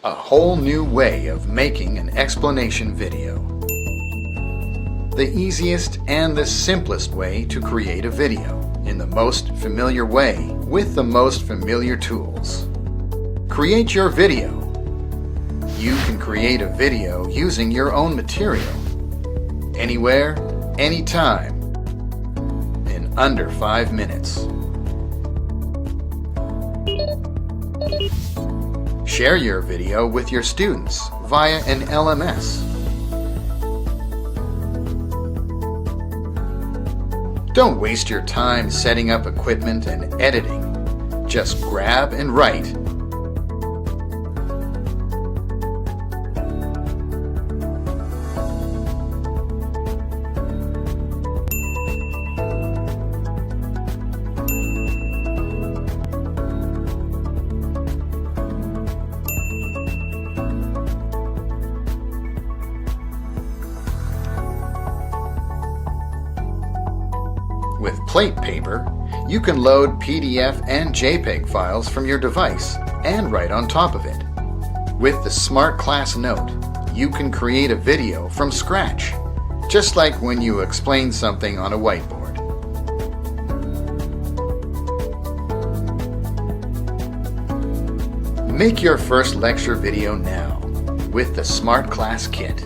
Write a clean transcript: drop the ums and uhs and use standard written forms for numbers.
A whole new way of making an explanation video. The easiest and the simplest way to create a video in the most familiar way with the most familiar tools. Create your video. You can create a video using your own material, anywhere, anytime, in under 5 minutes. Share your video with your students via an LMS. Don't waste your time setting up equipment and editing. Just grab and write. With plate paper, you can load PDF and JPEG files from your device and write on top of it. With the Smart Class Note, you can create a video from scratch, just like when you explain something on a whiteboard. Make your first lecture video now with the Smart Class Kit.